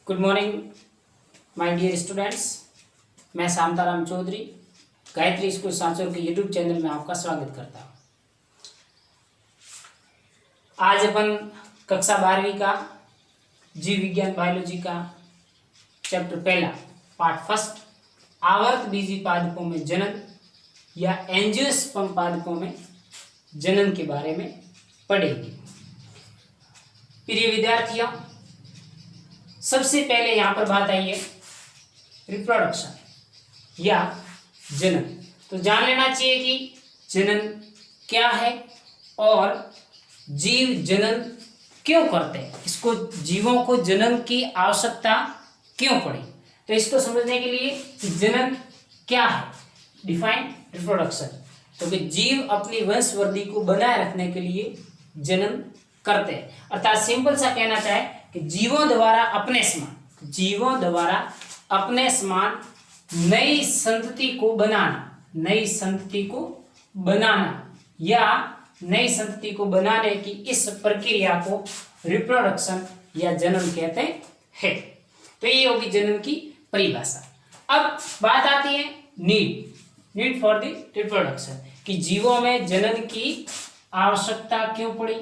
Good morning my dear students. मैं Shantaram Chaudhary Gayatri school Sanchore के YouTube channel में आपका स्वागत करता हूँ। आज अपन कक्षा 12वीं का जीव विज्ञान बायोलॉजी का चैप्टर पहला पार्ट फर्स्ट आवर्त बीजी पादपों में जनन या एंजियोस्पर्म पादपों में जनन के बारे में पढ़ेंगे। प्रिय विद्यार्थियों, सबसे पहले यहाँ पर बात आई है रिप्रोडक्शन या जनन। तो जान लेना चाहिए कि जनन क्या है और जीव जनन क्यों करते हैं, इसको जीवों को जनन की आवश्यकता क्यों पड़ी। तो इसको समझने के लिए कि जनन क्या है, डिफाइन रिप्रोडक्शन। तो कि जीव अपनी वंशवृद्धि को बनाए रखने के लिए जनन करते हैं, अर्थात सिंपल सा कहना चाहे कि जीवों द्वारा अपने समान नई संतति को बनाने की इस प्रक्रिया को रिप्रोडक्शन या जनन कहते हैं। तो ये होगी जनन की परिभाषा। अब बात आती है नीड फॉर द रिप्रोडक्शन, कि जीवों में जनन की आवश्यकता क्यों पड़ी।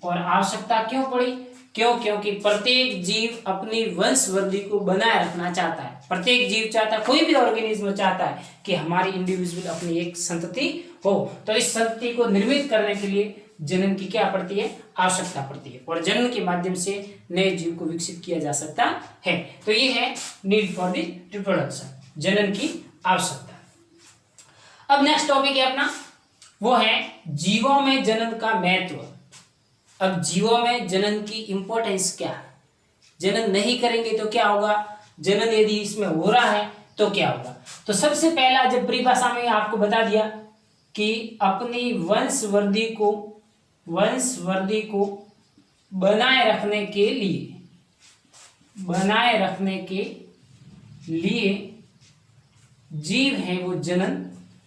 और आवश्यकता क्यों पड़ी? क्योंकि प्रत्येक जीव अपनी वंशवृद्धि को बनाए रखना चाहता है। प्रत्येक जीव चाहता है, कोई भी ऑर्गेनिज्म चाहता है कि हमारी इंडिविजुअल अपनी एक संतति हो। तो इस संतति को निर्मित करने के लिए जनन की क्या पड़ती है? आवश्यकता पड़ती है। और जनन के माध्यम से नए जीव को विकसित किया जा सकता है। तो ये है नीड फॉर द रिप्रोडक्शन, जनन की आवश्यकता। अब नेक्स्ट टॉपिक है अपना, वो है जीवों में जनन का महत्व। अब जीवों में जनन की इंपॉर्टेंस क्या है? जनन नहीं करेंगे तो क्या होगा, जनन यदि इसमें हो रहा है तो क्या होगा। तो सबसे पहला जब परिभाषा में आपको बता दिया कि अपनी वंशवृद्धि को बनाए रखने के लिए जीव है वो जनन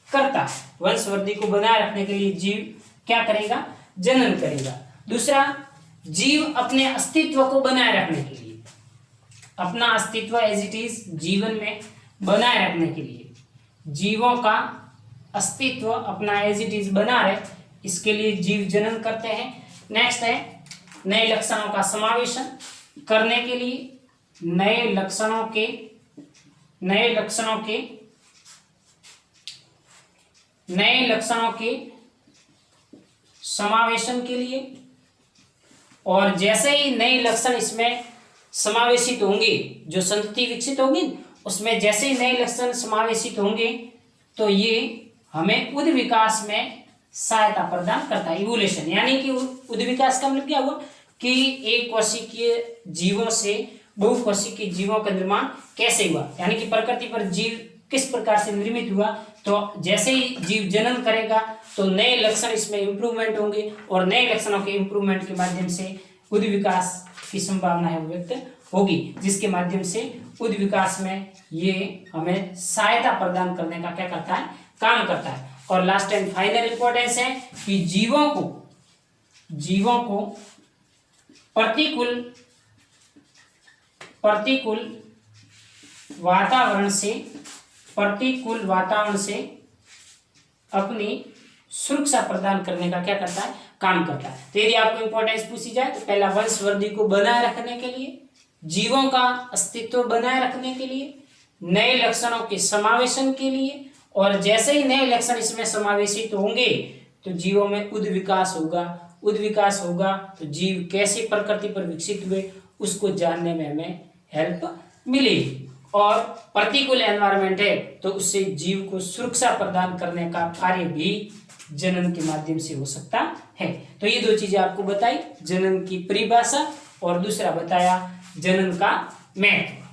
करता है। वंशवृद्धि को बनाए रखने के लिए जीव क्या करेगा? जनन करेगा। दूसरा, जीव अपने अस्तित्व को बनाए रखने के लिए, अपना अस्तित्व एज इट इज जीवन में बनाए रखने के लिए, जीवों का अस्तित्व अपना एज इट इज बना रहे, इसके लिए जीव जनन करते हैं। नेक्स्ट है नए लक्षणों का समावेशन करने के लिए, नए लक्षणों के समावेशन के लिए। और जैसे ही नए लक्षण इसमें समावेशित होंगे, जो संतति विकसित होगी उसमें जैसे ही नए लक्षण समावेशित होंगे तो ये हमें उद विकास में सहायता प्रदान करता है। इवोल्यूशन यानी कि उद विकास का मतलब क्या हुआ कि एक कोशिकीय जीवों से बहुकोशिकीय जीवों का निर्माण कैसे हुआ, यानी कि प्रकृति पर जीव किस प्रकार से निर्मित हुआ। तो जैसे ही जीव जनन करेगा तो नए लक्षण इसमें इंप्रूवमेंट होंगे और नए लक्षणों के इंप्रूवमेंट के माध्यम से उद विकास की संभावना है व्यक्त होगी, जिसके माध्यम से उद विकास में ये हमें सहायता प्रदान करने का क्या करता है? काम करता है। और लास्ट एंड फाइनल इंपॉर्टेंस है कि जीवों को प्रतिकूल वातावरण से अपनी सुरक्षा प्रदान करने का क्या करता है? काम करता है। तो यदि आपको इंपॉर्टेंस पूछी जाए तो पहला वंशवृद्धि को बनाए रखने के लिए, जीवों का अस्तित्व बनाए रखने के लिए, नए लक्षणों के समावेशन के लिए, और जैसे ही नए लक्षण इसमें समावेशित होंगे तो जीवों में उद विकास होगा। तो जीव कैसे प्रकृति पर विकसित हुए उसको जानने में हमें हेल्प मिलेगी। और प्रतिकूल एनवायरनमेंट है तो उससे जीव को सुरक्षा प्रदान करने का कार्य भी जनन के माध्यम से हो सकता है। तो ये दो चीजें आपको बताई, जनन की परिभाषा और दूसरा बताया जनन का महत्व।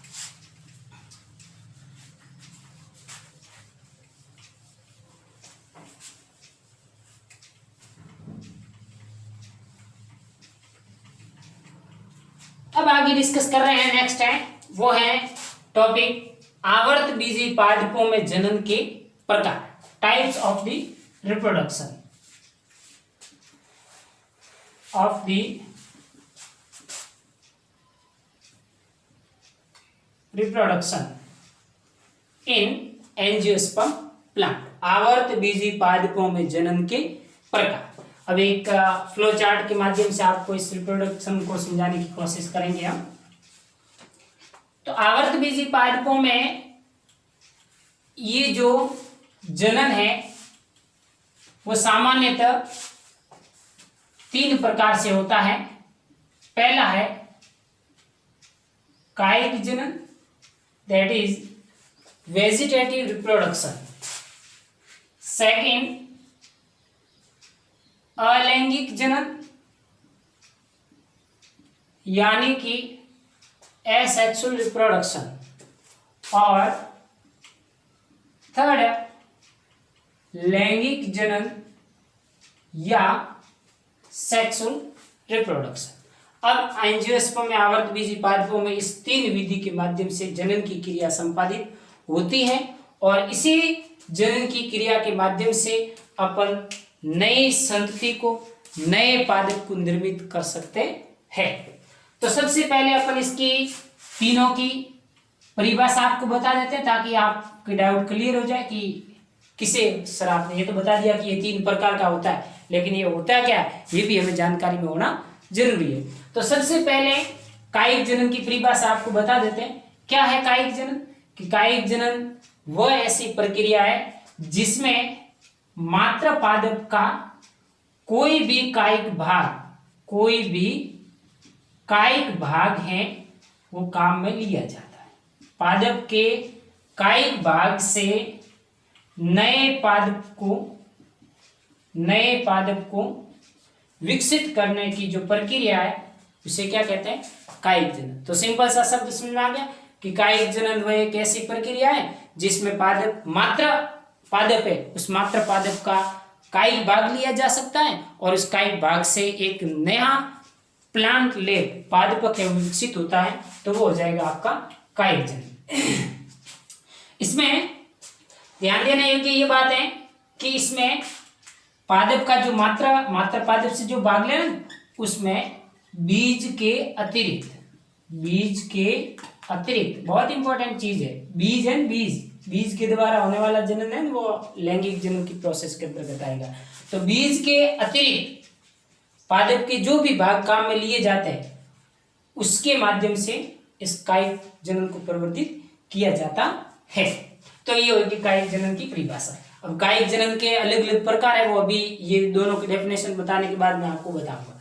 अब आगे डिस्कस कर रहे हैं, नेक्स्ट है वो है टॉपिक आवर्त बीजी पादपों में जनन के प्रकार, types of the reproduction of the reproduction in angiosperm plant. आवर्त बीजी पादपों में जनन के प्रकार। अब एक फ्लो चार्ट के माध्यम से आपको इस रिप्रोडक्शन को समझाने की कोशिश करेंगे हम। तो आवर्त बीजी पादपों में ये जो जनन है वो सामान्यतः 3 प्रकार से होता है। पहला है कायिक जनन, that is vegetative reproduction. Second अलैंगिक जनन यानी कि एसेक्सुअल रिप्रोडक्शन। और थर्ड लैंगिक जनन या सेक्सुअल रिप्रोडक्शन। अब एंजियोस्पर्म में आवर्त बीजी पादपों में इस 3 विधि के माध्यम से जनन की क्रिया संपादित होती है और इसी जनन की क्रिया के माध्यम से अपन नई संतति को, नए पादप को निर्मित कर सकते हैं। तो सबसे पहले अपन इसकी तीनों की परिभाषा आपको बता देते हैं ताकि आपके डाउट क्लियर हो जाए कि किसे सर आपने ये तो बता दिया कि ये 3 प्रकार का होता है, लेकिन ये होता क्या है ये भी हमें जानकारी में होना जरूरी है। तो सबसे पहले कायिक जनन की परिभाषा आपको बता देते हैं। क्या है कायिक जनन? कि कायिक जनन वह ऐसी प्रक्रिया है जिसमें मात्र पादप का कोई भी कायिक भाग है वो काम में लिया जाता है। पादप के कायिक भाग से नए पादप को विकसित करने की जो प्रक्रिया है उसे क्या कहते हैं? कायिक जनन। तो सिंपल सा शब्द समझ में आ गया कि कायिक जनन वह एक ऐसी प्रक्रिया है जिसमें मात्र पादप है, उस मात्र पादप का कायिक भाग लिया जा सकता है और उस कायिक भाग से एक नया प्लांट लेड पादप विकसित होता है, तो वो हो जाएगा आपका कायिक जनन। इसमें ध्यान देने योग्य ये बात है कि इसमें पादप का जो मात्र पादप से जो भाग लेना उसमें बीज के अतिरिक्त बहुत इंपॉर्टेंट चीज है। बीज के द्वारा होने वाला जनन है वो लैंगिक जनन की प्रोसेस के अंतर्गत आएगा। तो बीज के अतिरिक्त पादप के जो भी भाग काम में लिए जाते हैं उसके माध्यम से इस कायिक जनन को प्रवर्तित किया जाता है। तो ये होगी कायिक जनन की परिभाषा। अब कायिक जनन के अलग अलग प्रकार है, वो अभी ये दोनों की डेफिनेशन बताने के बाद मैं आपको बताऊंगा।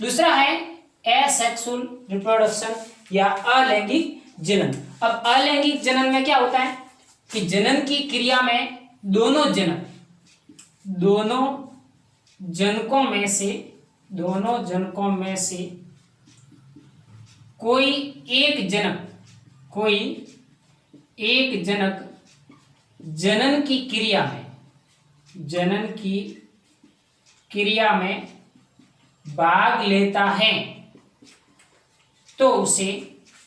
दूसरा है एसेक्सुअल रिप्रोडक्शन या अलैंगिक जनन। अब अलैंगिक जनन में क्या होता है कि जनन की क्रिया में दोनों जनकों में से कोई एक जनक जनन की क्रिया में भाग लेता है तो उसे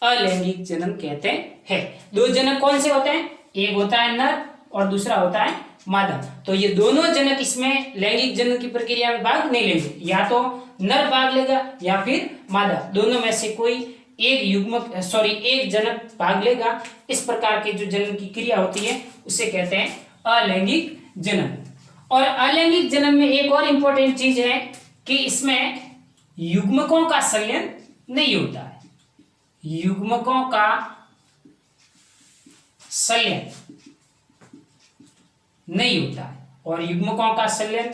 अलैंगिक जनन कहते हैं। 2 जनक कौन से होते हैं? एक होता है नर और दूसरा होता है मादा। तो ये दोनों जनक इसमें लैंगिक जनन की प्रक्रिया में भाग नहीं लेंगे, या तो नर भाग लेगा या फिर मादा, दोनों में से कोई एक जनक भाग लेगा। इस प्रकार के जो जनन की क्रिया होती है उसे कहते हैं अलैंगिक जनन। और अलैंगिक जनन में एक और इंपॉर्टेंट चीज है कि इसमें युग्मकों का संलयन नहीं होता है। युग्मकों का संलयन नहीं होता है। और युग्मकों का संलयन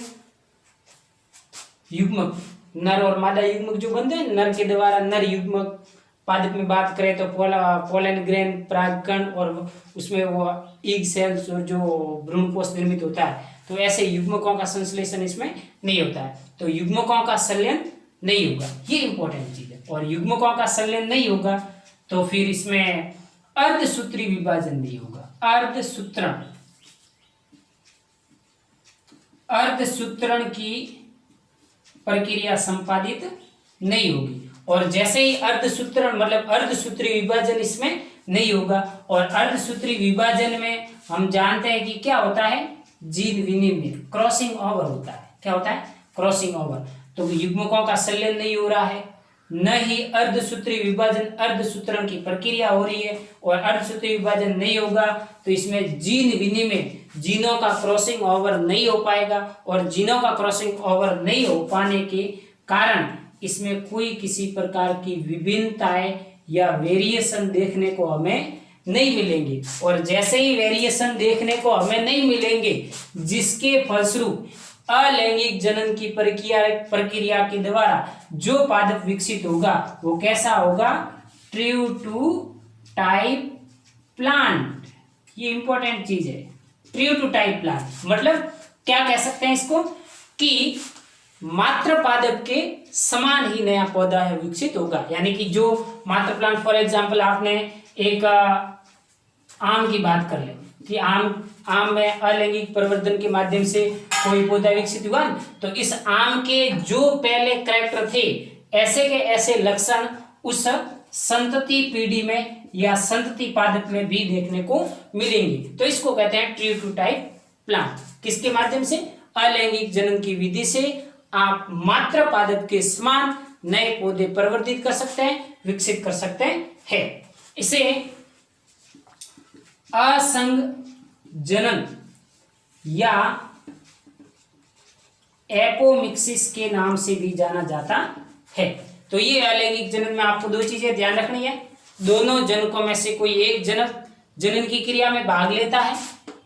युग्मक नर और मादा युग्मक जो बनते हैं, नर के द्वारा नर युग्मक पादप में बात करें तो पोलन ग्रेन परागकण और उसमें वो एग सेल्स और जो भ्रूणकोश निर्मित होता है, तो ऐसे युग्मकों का संश्लेषण इसमें नहीं होता है। तो युग्मकों का संलयन नहीं होगा, ये इंपॉर्टेंट चीज है। और युग्मकों का संलयन नहीं होगा तो फिर इसमें अर्धसूत्री विभाजन नहीं होगा। अर्धसूत्रण की प्रक्रिया संपादित नहीं होगी। और जैसे ही अर्धसूत्रण मतलब अर्धसूत्री विभाजन इसमें नहीं होगा, और अर्धसूत्री विभाजन में हम जानते हैं कि क्या होता है, जीन विनिमय, क्रॉसिंग ओवर होता है। क्या होता है? Crossing over. तो युग्मकों का संलयन नहीं हो रहा है न ही अर्धसूत्री विभाजन अर्धसूत्रण की प्रक्रिया हो रही है, और अर्धसूत्री विभाजन नहीं होगा तो इसमें जीन विनिमय, जीनों का क्रॉसिंग ओवर नहीं हो पाएगा, और जीनों का क्रॉसिंग ओवर नहीं हो पाने के कारण इसमें कोई किसी प्रकार की विभिन्नताएं या वेरिएशन देखने को हमें नहीं मिलेंगे। और जैसे ही वेरिएशन देखने को हमें नहीं मिलेंगे, जिसके फलस्वरूप अलैंगिक जनन की प्रक्रिया के द्वारा जो पादप विकसित होगा वो कैसा होगा? True to type plant. ये इंपॉर्टेंट चीज है, ट्रू टू टाइप प्लांट मतलब क्या कह सकते हैं इसको कि मात्र पादप के समान ही नया पौधा है विकसित होगा। यानी कि जो मात्र प्लांट, फॉर एग्जांपल आपने एक आम की बात कर ले कि आम में अलैंगिक परिवर्तन के माध्यम से कोई पौधा विकसित हुआ, तो इस आम के जो पहले कैरेक्टर थे ऐसे के ऐसे लक्षण उस संतति पीढ़ी में या संतति पादप में भी देखने को मिलेंगे। तो इसको कहते हैं ट्रू टू टाइप प्लांट। किसके माध्यम से? अलैंगिक जनन की विधि से आप मात्र पादप के समान नए पौधे परिवर्तित कर सकते हैं, विकसित कर सकते हैं। इसे असंग जनन या एपोमिक्सिस के नाम से भी जाना जाता है। तो ये अलैंगिक जनन में आपको दो चीजें ध्यान रखनी है। दोनों जनकों में से कोई एक जनक जनन की क्रिया में भाग लेता है,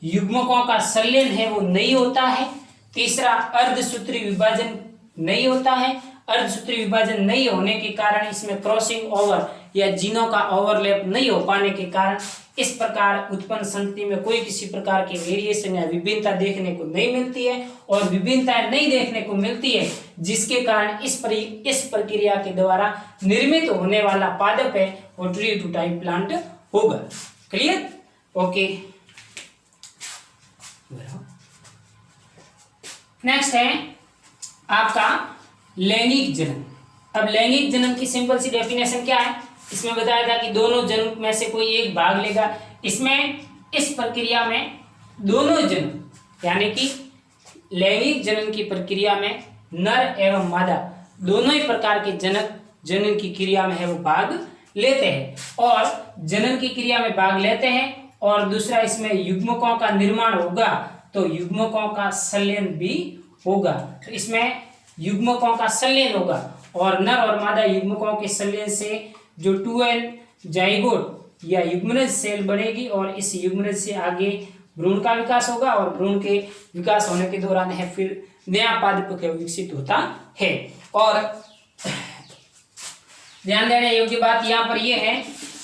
युग्मकों का संलयन है वो नहीं होता है। तीसरा, अर्धसूत्री विभाजन नहीं होता है। अर्धसूत्री विभाजन नहीं होने के कारण इसमें क्रॉसिंग ओवर या जीनों का ओवरलैप नहीं हो पाने के कारण इस प्रकार उत्पन्न संतति में कोई किसी प्रकार के वेरिएशन या विभिन्नता देखने को नहीं मिलती है, और विभिन्नताएं नहीं देखने को मिलती है जिसके कारण इस प्रक्रिया के द्वारा निर्मित होने वाला पादप है वो ट्रू टू टाइप प्लांट होगा। क्लियर? ओके। नेक्स्ट है आपका लैंगिक जनन। अब लैंगिक जनन की सिंपल सी डेफिनेशन क्या है? इसमें बताया था कि दोनों जनक में से कोई एक भाग लेगा। इसमें इस प्रक्रिया में दोनों जनक यानी कि लैंगिक जनन की प्रक्रिया में नर एवं मादा दोनों ही प्रकार के जनक जनन की क्रिया में है वो भाग लेते हैं, और जनन की क्रिया में भाग लेते हैं। और दूसरा, इसमें युग्मकों का निर्माण होगा तो युग्मकों का संलयन भी होगा। तो इसमें युग्मकों का संलयन होगा, और नर और मादा युग्मकों के संलयन से जो 2n जाइगोट या युग्मनज सेल बनेगी, और इस युग्मनज से आगे भ्रूण का विकास होगा, और भ्रूण के विकास होने के दौरान है फिर नया पादप विकसित होता है। और ध्यान देने योग्य बात यहाँ पर यह है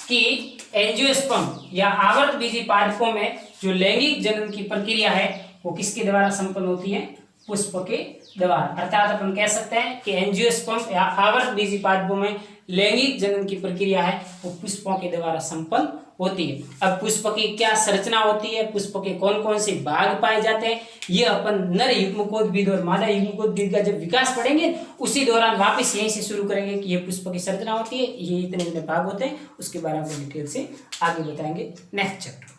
कि एंजियोस्पर्म या आवर्त बीजी पादपों में जो लैंगिक जनन की प्रक्रिया है वो किसके द्वारा संपन्न होती है? पुष्प के द्वारा। अर्थात अपन कह सकते हैं कि एंजियोस्पर्म या आवर्त बीजी पादपों में लैंगिक जनन की प्रक्रिया है वो पुष्पों के द्वारा संपन्न होती है। अब पुष्प की क्या संरचना होती है, पुष्प के कौन कौन से भाग पाए जाते हैं, ये अपन नर युग्मकोद्भिद और मादा युग्मकोद्भिद का जब विकास पढ़ेंगे उसी दौरान वापस यहीं से शुरू करेंगे कि ये पुष्प की संरचना होती है, ये इतने भाग होते हैं, उसके बारे में डिटेल से आगे बताएंगे नेक्स्ट चैप्टर।